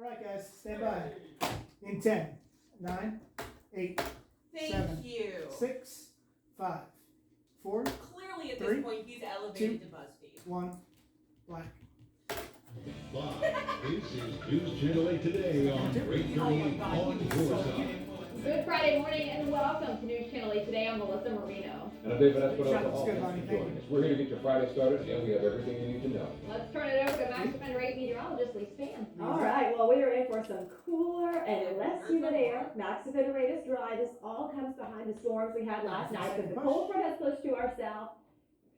All right, guys, stand by. In 10, 9, 8, Thank 7, you. 6, 5, 4, Clearly, at 3, this point, he's elevated 2, to BuzzFeed. 1, black. This is News Channel 8 today on Great 38 on your side. Good Friday morning and welcome to News Channel 8 today. I'm Melissa Marino. And I'm David Espinosa. Traffic's good, Bonnie. Thank you. We're here to get your Friday started, and we have everything you need to know. Let's turn it over to Max Offender Rate meteorologist Lee Span. All right, well, we are in for some cooler and less humid air. Max Offender Rate is dry. This all comes behind the storms we had last night because the cold front has pushed to our south.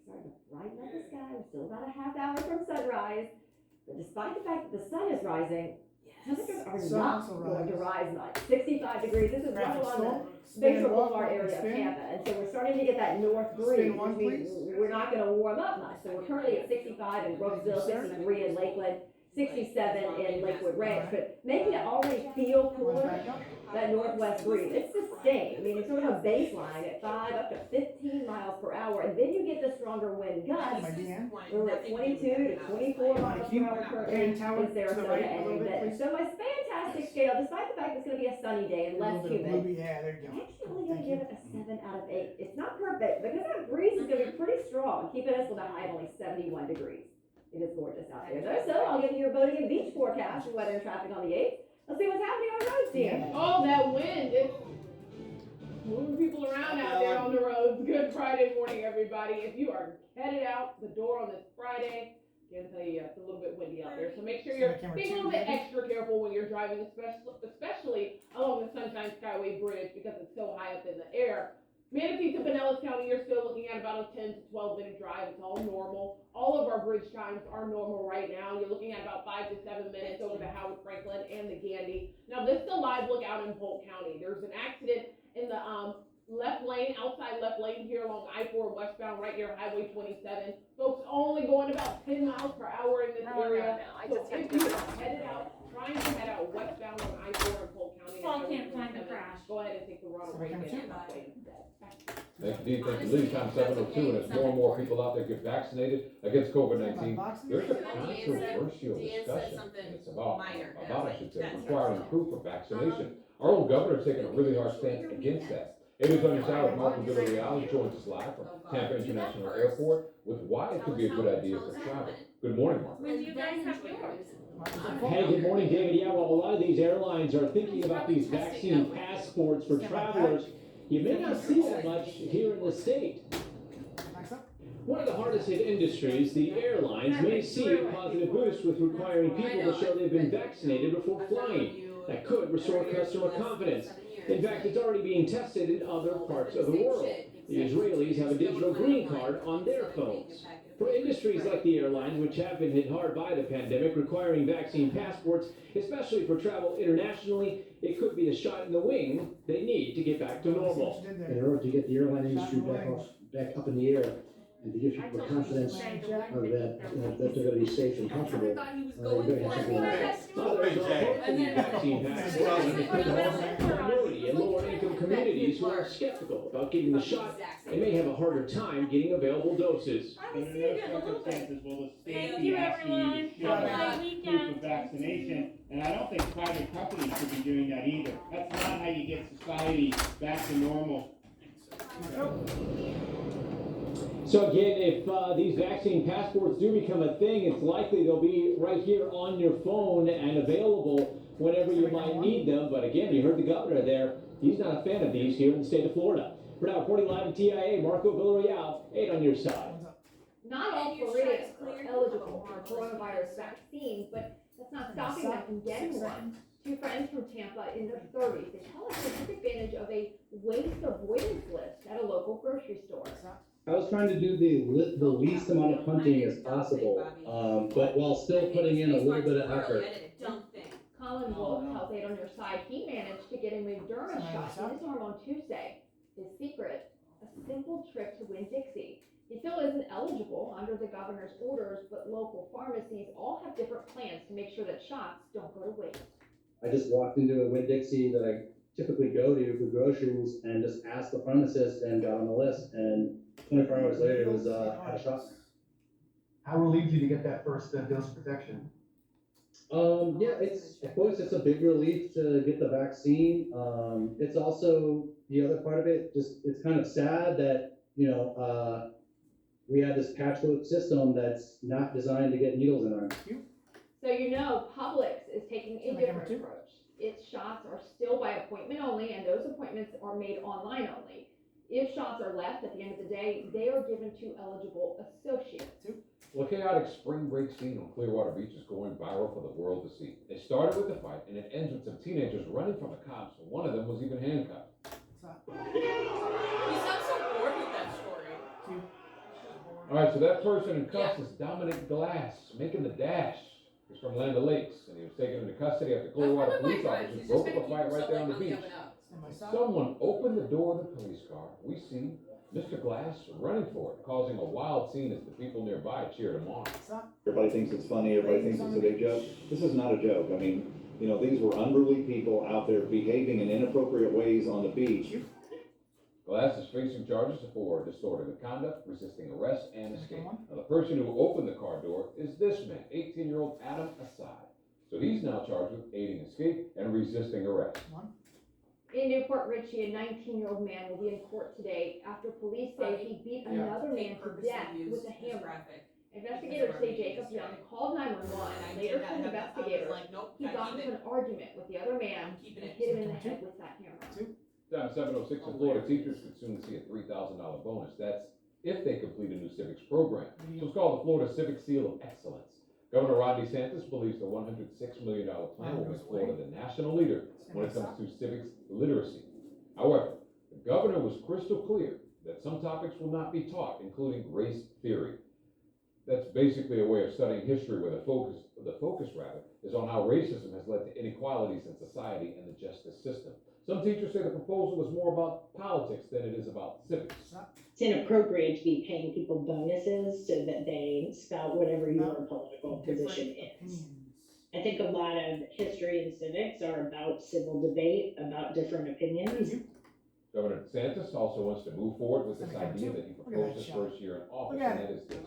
We're starting to brighten up the sky. We're still about a half hour from sunrise. But despite the fact that the sun is rising, temperatures are not going to rise much. 65 degrees. This is right along the Bayshore Boulevard area of Tampa. And so we're starting to get that north breeze, which means we're not going to warm up much. So we're currently at 65 in Brooksville, 63 in Lakeland, 67 in Lakewood Ranch. But making it already feel cooler, that northwest breeze, it's sustained. I mean, it's sort of a baseline at 5 up to 15 miles per hour. And then you get the stronger wind gusts. We're at 22 to 24 miles per hour currently in Sarasota and Vinten. So my fantastic scale, despite the fact it's going to be a sunny day and less humid, Yeah, there you go. I'm actually only going to give it a 7 out of 8. It's not perfect because that breeze is going to be pretty strong, keeping us with a high of only 71 degrees. It is gorgeous out there though. So I'll give you your boating and beach forecast for weather and traffic on the 8th. Let's see what's happening on the roads, Dean. Oh, that wind. It's moving people around out there on the roads. Good Friday morning, everybody. If you are headed out the door on this Friday, I can tell you it's a little bit windy out there. So make sure you're being a little bit extra careful when you're driving, especially along the Sunshine Skyway Bridge because it's so high up in the air. Manatee to Pinellas County, you're still looking at about a 10 to 12 minute drive. It's all normal. All of our bridge times are normal right now. You're looking at about 5 to 7 minutes over to Howard Franklin and the Gandy. Now, this is a live look out in Polk County. There's an accident in the left lane, outside left lane here along I-4 westbound right near Highway 27. Folks only going about 10 miles per hour in this area. So if you are headed out, trying to head out westbound on I-4 in Polk County, can't find the crash. Go ahead and take the runabout way instead. Thank you, Dean. Thank you, Lee. Time 7:02, and as more and more people out there get vaccinated against COVID-19, there's a controversial discussion. It's about, I should say, requiring proof of vaccination. Our own governor's taking a really hard stance against that. It is on your side with Marco Villarreal, who joins us live from Tampa International Airport with why it could be a good idea for travel. Good morning, Marco. When do you guys have yours? Hey, good morning, David. Yeah, well, a lot of these airlines are thinking about these vaccine passports for travelers. You may not see that much here in the state. One of the hardest hit industries, the airlines, may see a positive boost with requiring people to show they've been vaccinated before flying. That could restore customer confidence. In fact, it's already being tested in other parts of the world. The Israelis have a digital green card on their phones. For industries like the airlines, which have been hit hard by the pandemic, requiring vaccine passports, especially for travel internationally, it could be a shot in the wing they need to get back to normal. In order to get the airline industry back up in the air and to give people the confidence that they're going to be safe and comfortable, you're going to have something like that. Others are opposed to vaccine passports minority and lower income communities who are skeptical about getting the shot and may have a harder time getting available doses. Under no circumstances will the state Thank be you, asking everyone. you to show Have a that great proof of weekend. vaccination, and I don't think private companies should be doing that either. That's not how you get society back to normal. So again, if these vaccine passports do become a thing, it's likely they'll be right here on your phone and available whenever you might need them. But again, you heard the governor there. He's not a fan of these here in the state of Florida. We're now reporting live in TIA, Marco Villarreal, 8 on your side. Not all Floridians are eligible for coronavirus vaccines, but that's not stopping them from getting one. Two friends from Tampa in their 30s, they tell us they took advantage of a waste avoidance list at a local grocery store. I was trying to do the least amount of punting as possible, but while still putting in a little bit of effort. Colin Wolf tells 8 on your side he managed to get a Moderna shot in his arm on Tuesday. His secret, a simple trip to Winn-Dixie. He still isn't eligible under the governor's orders, but local pharmacies all have different plans to make sure that shots don't go to waste. I just walked into a Winn-Dixie that I typically go to for groceries and just asked the pharmacist and got on the list, and 24 hours later it was had a shot. How relieved you to get that first dose of protection? Yeah, of course, it's a big relief to get the vaccine. It's also, the other part of it, it's kind of sad that, we have this patchwork system that's not designed to get needles in arms. So Publix is taking a different approach. Its shots are still by appointment only, and those appointments are made online only. If shots are left at the end of the day, they are given to eligible associates. Well, a chaotic spring break scene on Clearwater Beach is going viral for the world to see. It started with a fight, and it ends with some teenagers running from the cops. One of them was even handcuffed. You sound so bored with that story. All right, so that person in cuffs is Dominic Glass, making the dash. He's from Land O'Lakes, and he was taken into custody after Clearwater police officers broke up a fight right there on the beach. Someone opened the door of the police car. We see Mr. Glass running for it, causing a wild scene as the people nearby cheered him on. Everybody thinks it's funny, everybody thinks it's a big joke. This is not a joke. I mean, these were unruly people out there behaving in inappropriate ways on the beach. Glass is facing charges for disorderly conduct, resisting arrest, and escape. Now, the person who opened the car door is this man, 18-year-old Adam Assad. So he's now charged with aiding escape and resisting arrest. In Newport Richie, a 19-year-old man will be in court today after police say he beat another man to death with a hammer. Investigators say Jacob Young called 911. Later told investigators he got into an argument with the other man and hit him in the head with that hammer. Down 706, and Florida teachers could soon see a $3,000 bonus. That's if they complete a new civics program. So it's called the Florida Civic Seal of Excellence. Governor Ron DeSantis believes the $106 million plan will make Florida the national leader when it comes to civics literacy. However, the governor was crystal clear that some topics will not be taught, including race theory. That's basically a way of studying history where the focus is on how racism has led to inequalities in society and the justice system. Some teachers say the proposal is more about politics than it is about civics. It's inappropriate to be paying people bonuses so that they spout whatever your political position is. I think a lot of history and civics are about civil debate, about different opinions. Governor DeSantis also wants to move forward with this idea that he proposed his first year in office, and that is this.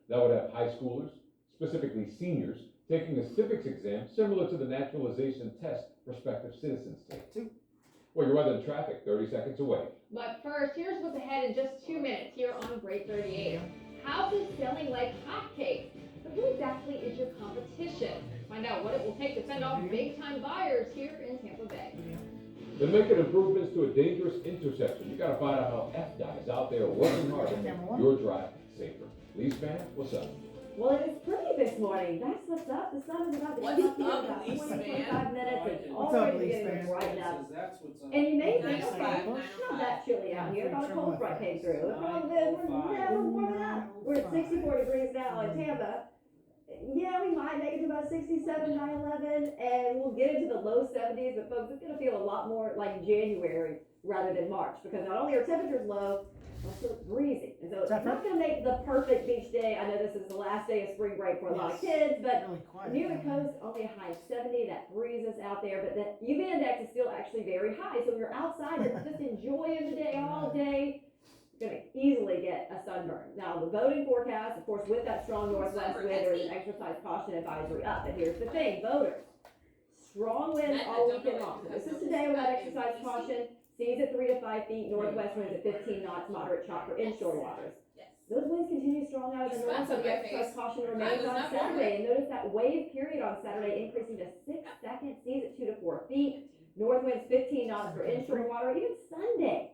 That would have high schoolers, specifically seniors, taking a civics exam similar to the naturalization test prospective citizens take. Well, your weather and traffic, 30 seconds away. But first, here's what's ahead in just 2 minutes here on Break 38. Houses selling like hotcakes. But who exactly is your competition? Find out what it will take to fend off big-time buyers here in Tampa Bay. They're making improvements to a dangerous intersection. You gotta find out how FDOT is out there working hard to make your drive safer. Lee Span, what's up? Well, it is pretty this morning. That's what's up. The sun is about to What's come up, about Lee 20, Span? 25 minutes. It's What's up, already Lee beginning to Span? brighten up. That's what's up. And you may think, 905, okay, well, it's not that chilly out here. Thought a cold front came through. The problem is we're never warming up. We're at 64 degrees now in Tampa. Yeah, we might make it to about 67 by 11, and we'll get into the low 70s, but folks, it's going to feel a lot more like January rather than March, because not only are temperatures low, but it's breezy. And so it's not going to make the perfect beach day. I know this is the last day of spring break for a lot of kids, but near the coast, only a high of 70, that breeze is out there, but the UV index is still actually very high, so when you're outside and just enjoying the day all day, you're going to easily get a sunburn. Now, the boating forecast, of course, with that strong northwest wind, there's an exercise caution advisory up. And here's the thing, boaters, strong winds all weekend long. So this is today with that exercise caution. Seas at 3 to 5 feet, northwest winds at 15 knots, moderate chop for inshore waters. Those winds continue strong out of the north, so the exercise caution remains on Saturday. And notice that wave period on Saturday increasing to 6 seconds, seas at 2 to 4 feet, north winds 15 knots for inshore water. Even Sunday,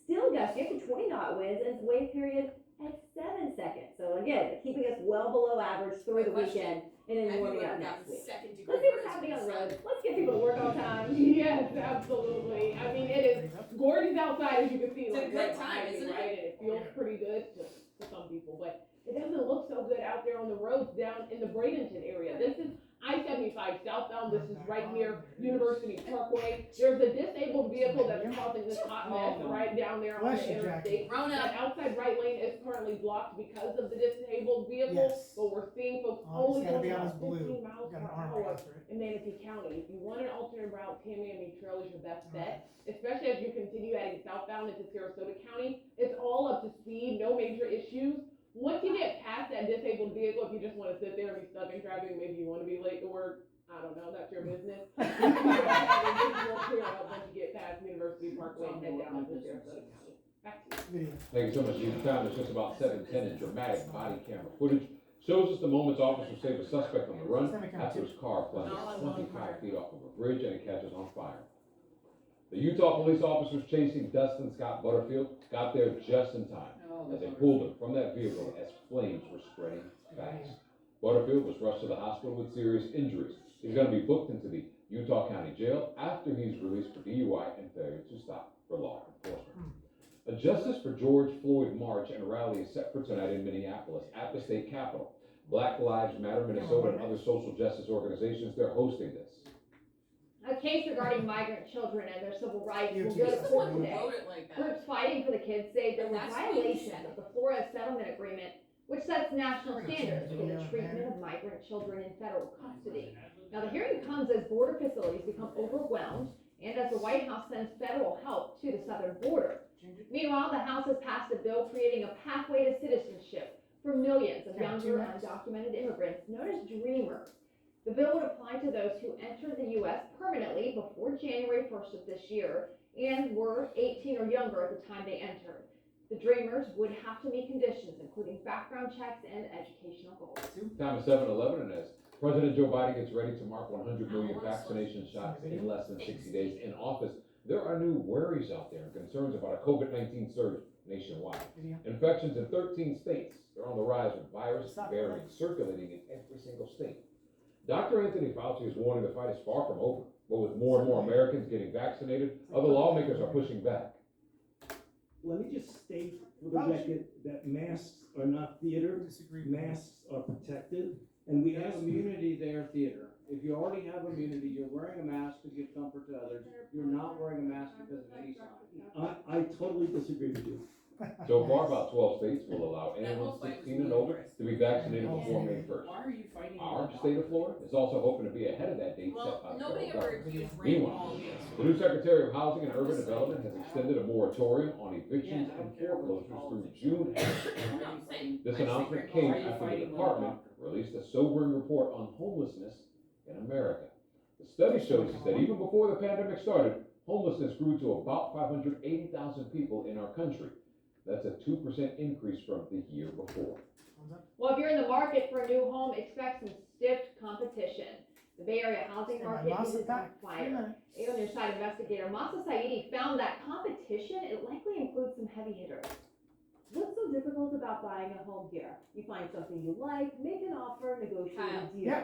still gusty up to 20 knot winds and wave period at 7 seconds. So again, keeping us well below average through the weekend and then warming up next week. Let's see what's happening on the road. Let's get people to work on time. Yes, absolutely. I mean, it is gorgeous outside, as you can see. It's a like, good right time, behind me, isn't it? right? And it feels pretty good to some people, but it doesn't look so good out there on the roads down in the Bradenton area. This is I-75 southbound. This is right near University Parkway. There's a disabled vehicle that's causing this hot mess right down there on the interstate. That outside right lane is currently blocked because of the disabled vehicle, but we're seeing folks only going about 15 miles per hour in Manatee County. If you want an alternate route, Tamiami Trail is your best bet, especially as you continue heading southbound into Sarasota County. It's all up to speed, no major issues. Once you get past that disabled vehicle, if you just want to sit there and be stuck in traffic, maybe you want to be late to work, I don't know, that's your business. Once you get past University Parkway and head down into Sarasota County. Back to you. Thank you so much. You found it's just about 7:10 and dramatic body camera footage shows us the moments officers save a suspect on the run after his car plunges 25 feet off of a bridge and it catches on fire. The Utah police officers chasing Dustin Scott Butterfield got there just in time as they pulled him from that vehicle as flames were spreading fast. Butterfield was rushed to the hospital with serious injuries. He's going to be booked into the Utah County Jail after he's released for DUI and failure to stop for law enforcement. A Justice for George Floyd march and rally is set for tonight in Minneapolis at the state capitol. Black Lives Matter Minnesota and other social justice organizations, they're hosting this. A case regarding migrant children and their civil rights will go to Someone court who today. wrote it like that. Groups fighting for the kids say there were That's what you violations said. of the Flores Settlement Agreement, which sets national standards for the treatment of migrant children in federal custody. Now, the hearing comes as border facilities become overwhelmed and as the White House sends federal help to the southern border. Meanwhile, the House has passed a bill creating a pathway to citizenship for millions of younger undocumented immigrants known as dreamers. The bill would apply to those who entered the U.S. permanently before January 1st of this year and were 18 or younger at the time they entered. The dreamers would have to meet conditions, including background checks and educational goals. Time is 7:11, and as President Joe Biden gets ready to mark 100 million vaccination shots in less than 60 days in office, there are new worries out there and concerns about a COVID-19 surge nationwide. Infections in 13 states. They're on the rise with virus variants circulating in every single state. Dr. Anthony Fauci is warning the fight is far from over, but with more and more Americans getting vaccinated, other lawmakers are pushing back. Let me just state for the record that masks are not theater. Masks are protective, and we have immunity, they're theater. If you already have immunity, you're wearing a mask to give comfort to others. You're not wearing a mask because of any sign. I totally disagree with you. So far, about 12 states will allow anyone 16 and over to be vaccinated before May 1st. Why are you fighting? Our state of Florida is also hoping to be ahead of that date set by the Nobody federal ever government. accused Rand Meanwhile, Paul the new Secretary of Housing and Urban Development has extended a moratorium on evictions and foreclosures through June 8th. This announcement came after the department released a sobering report on homelessness in America. The study shows us that even before the pandemic started, homelessness grew to about 580,000 people in our country. That's a 2% increase from the year before. Well, if you're in the market for a new home, expect some stiff competition. The Bay Area housing market is on fire. 8 on Your Side investigator Masa Saidi found that competition, it likely includes some heavy hitters. What's so difficult about buying a home here? You find something you like, make an offer, negotiate a deal. Yeah.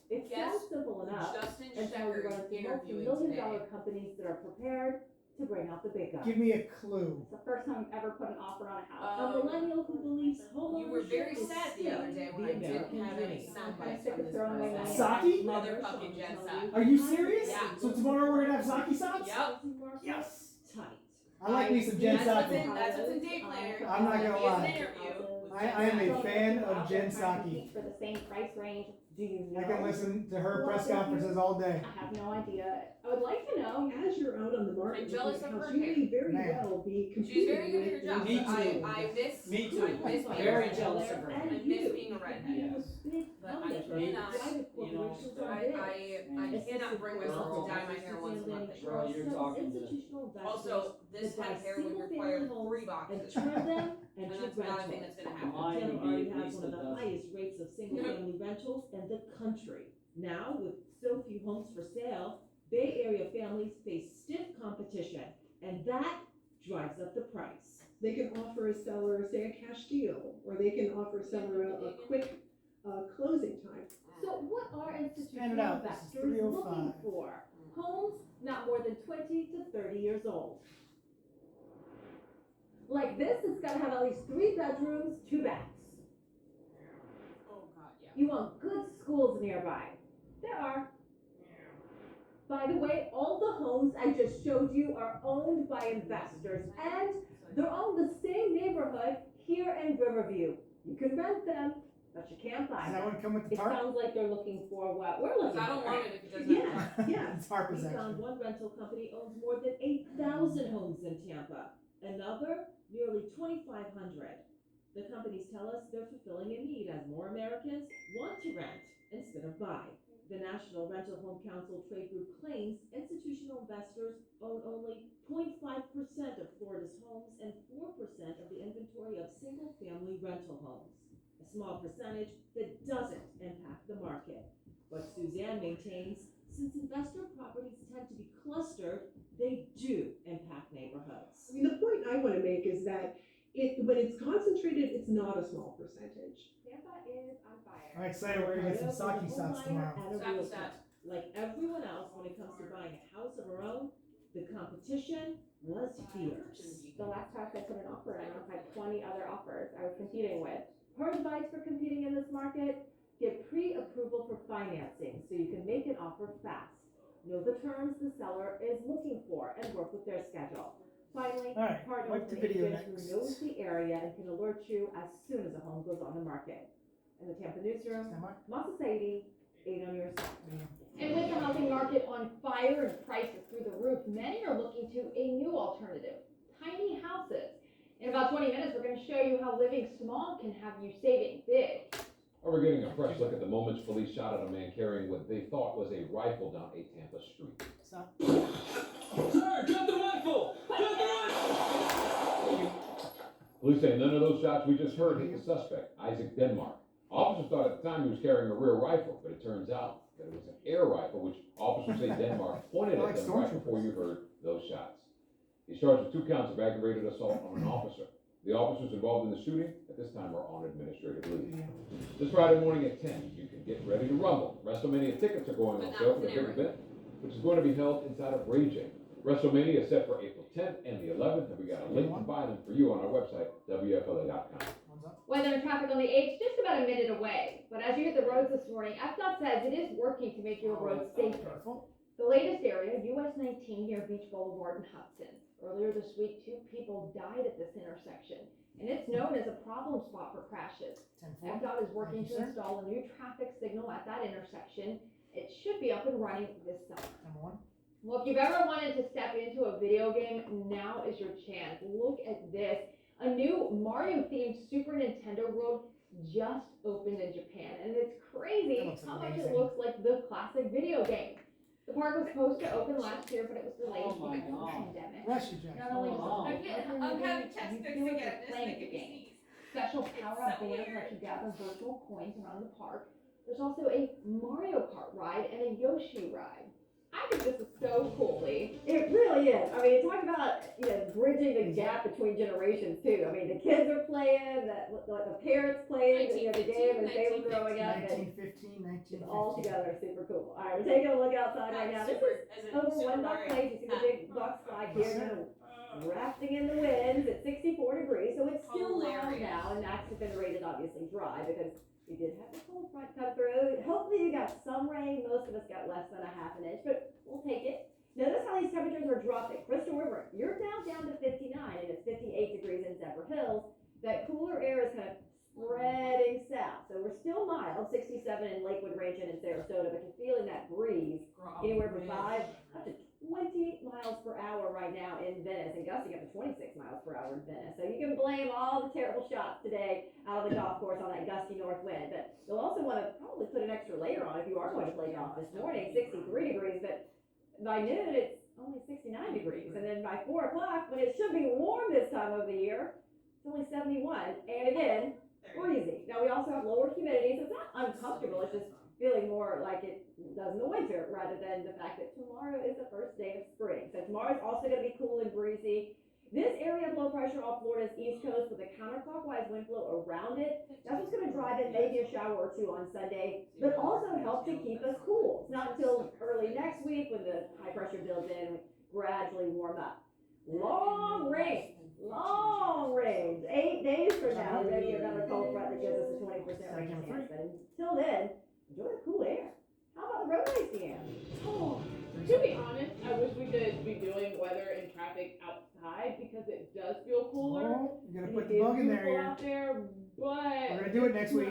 It sounds simple enough Justin until you Stecker run is into interviewing multi-million-dollar today. companies that are prepared to bring out the big guns. Give me a clue. It's the first time I've ever put an offer on a house. A millennial who believes homeownership You were very is sad the still other day when the I didn't American have any dream. sound I'm bites sick from of this throwing away person. my Saki? Motherfucking Jen Psaki. Are you serious? Yeah. So tomorrow we're gonna have Saki Sops? Yep. Yes. Tight. I like me some Jen Saki. That's what's in day planner. I'm not gonna He has lie. an interview with I am Jen a Psaki. fan of Jen Psaki. For the same price range, Do you know? I can listen to her press conferences all day. I have no idea. I would like to know. As you're out on the market, I'm jealous of her you may very Man. well be She's competing very good at her with job. these but people. I miss. Me too. I miss being Very a jealous redhead. of her. I miss being a redhead. But I cannot. Private corporations are big. I cannot bring myself to dye my hair once a month. Girl, you're talking to- Institutional investors Also, this that kind buy of hair would single-family require homes 3 and boxes. trim them and And do that's not a thing rentals. that's gonna happen. Mine Tampa would be already at has least one a of the dozen. highest rates of single-family rentals in the country. Now, with so few homes for sale, Bay Area families face stiff competition, and that drives up the price. They can offer a seller, say, a cash deal, or they can offer a seller a quick closing time. So what are Stand it institutional out. This is investors 305. looking for? Homes not more than 20 to 30 years old. Like this, it's gotta have at least 3 bedrooms, 2 baths. Oh, God, yeah. You want good schools nearby. There are. By the way, all the homes I just showed you are owned by investors, and they're all in the same neighborhood here in Riverview. You can rent them, but you can't buy Does that them. one come with the It tarp? sounds like they're looking for what we're looking for. I don't want it if it doesn't Yeah, have a yeah. The tarp We is found actually. one rental company owns more than 8,000 homes in Tampa. Another, nearly 2,500. The companies tell us they're fulfilling a need as more Americans want to rent instead of buy. The National Rental Home Council Trade Group claims institutional investors own only 0.5% of Florida's homes and 4% of the inventory of single-family rental homes. A small percentage that doesn't impact the market. But Suzanne maintains, since investor properties tend to be clustered, they do impact neighborhoods. I mean, the point I want to make is that when it's concentrated, it's not a small percentage. Tampa is on fire. I'm excited, we're gonna get some sake shots tomorrow. Like everyone else, when it comes to buying a house of our own, the competition was fierce. The last house I put an offer in had 20 other offers I was competing with. Her advice for competing in this market: get pre-approval for financing so you can make an offer fast. Know the terms the seller is looking for and work with their schedule. Finally, partner with an agent who knows the area and can alert you as soon as a home goes on the market. In the Tampa newsroom, Masa Saidi, 8 on your side. And with the housing market on fire and prices through the roof, many are looking to a new alternative: tiny houses. In about 20 minutes, we're going to show you how living small can have you saving big. Well, we're getting a fresh look at the moments police shot at a man carrying what they thought was a rifle down a Tampa street. Stop. Sir, drop the rifle! Drop the rifle! Police say none of those shots we just heard hit the suspect, Isaac Denmark. Officers thought at the time he was carrying a rear rifle, but it turns out that it was an air rifle, which officers say Denmark pointed at them right before you heard those shots. He's charged with 2 counts of aggravated assault on an officer. The officers involved in the shooting at this time are on administrative leave. This Friday morning at 10, you can get ready to rumble. WrestleMania tickets are going on sale for the big event, which is going to be held inside of Raging. WrestleMania is set for April 10th and the 11th, and we got a link to buy them for you on our website, WFLA.com. Weather and traffic on the 8th, just about a minute away. But as you hit the roads this morning, FDOT says it is working to make your roads safer. The latest area, US 19 near Beach Boulevard in Hudson. Earlier this week, 2 people died at this intersection, and it's known as a problem spot for crashes. FDOT is working to install a new traffic signal at that intersection. It should be up and running this summer. Well, if you've ever wanted to step into a video game, now is your chance. Look at this. A new Mario-themed Super Nintendo World just opened in Japan, and it's crazy how much it looks like the classic video game. The park was supposed to open last year, but it was delayed because of the pandemic. Not only I'm having chest fix again. playing the game. Special power-up bands let you gather virtual coins around the park. There's also a Mario Kart ride and a Yoshi ride. I think this is so cool, Lee. It really is. I mean, talk about, bridging the gap between generations too. I mean, the kids are playing, the parents playing, the game as they were growing up. 1915. It's all together super cool. All right, we're taking a look outside right now. This is over One Buck Place. You see the big bucks flag here, rafting in the winds at 64 degrees. So it's still mild now, and that's been rated obviously dry because we did have a cold front come through. Hopefully you got some rain. Most of us got less than a half an inch, but we'll take it. Notice how these temperatures are dropping. Crystal River, you're now down to 59, and it's 58 degrees in Zephyr Hills. That cooler air is kind of spreading south. So we're still mild, 67 in Lakewood, Rankin, and Sarasota, but you're feeling that breeze anywhere from 5 up to 28 miles per hour right now in Venice, and gusting up to 26 miles per hour in Venice. So you can blame all the terrible shots today out of the golf course on that gusty north wind. But you'll also want to probably put an extra layer on if you are going to play golf this morning. 63 degrees, but by noon it's only 69 degrees. And then by 4 o'clock, when it should be warm this time of the year, it's only 71. And again, breezy. Now we also have lower humidity, so it's not uncomfortable. It's just feeling more like it does in the winter rather than the fact that tomorrow is the first day of spring. So tomorrow's also going to be cool and breezy. This area of low pressure off Florida's east coast with a counterclockwise wind flow around it, that's what's going to drive in maybe a shower or 2 on Sunday, but also help to keep us cool. It's not until early next week when the high pressure builds in and we gradually warm up. Long range. 8 days from now, we're going to get another cold front that gives us a 20% rain chance. But until then, enjoy the cool air. How about the roadways, Deanne? Oh, to be honest, I wish we could be doing weather and traffic outside because it does feel cooler. Oh, you gotta put the bug in there. Out there, but we're gonna do it next week.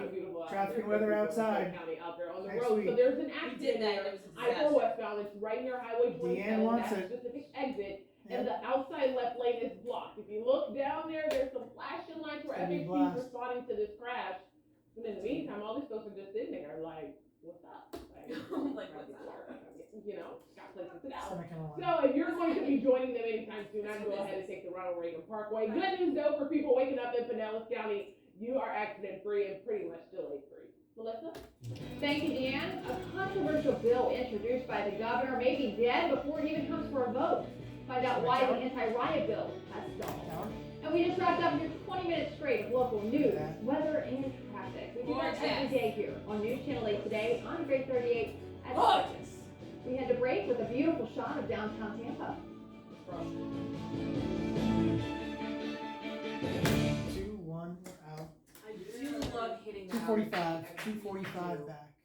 Traffic and weather outside. County out there on the Next road. week. So there's an accident there. I-4 westbound. It's right near Highway 27. Deanne wants that it. specific exit. And the outside left lane is blocked. If you look down there, there's some flashing lights where It's gonna be FHP's blast. responding to this crash. But in the meantime, all these folks are just sitting there like, what's up? Like, Like, what's up? You know, got places to go. Semi-colon. So if you're going to be joining them anytime soon, I'd go ahead and take the Ronald Reagan Parkway. Good news though for people waking up in Pinellas County, you are accident free and pretty much delay free. Melissa? Thank you, Dan. A controversial bill introduced by the governor may be dead before it even comes for a vote. Find out why the anti-riot bill has stalled. And we just wrapped up your 20 minutes straight of local news, weather, and traffic. We do that every day here on News Channel 8 Today on Grade 38 at 6. We had to break with a beautiful shot of downtown Tampa. 2-1, we're out. I do love hitting that. 2:45 back.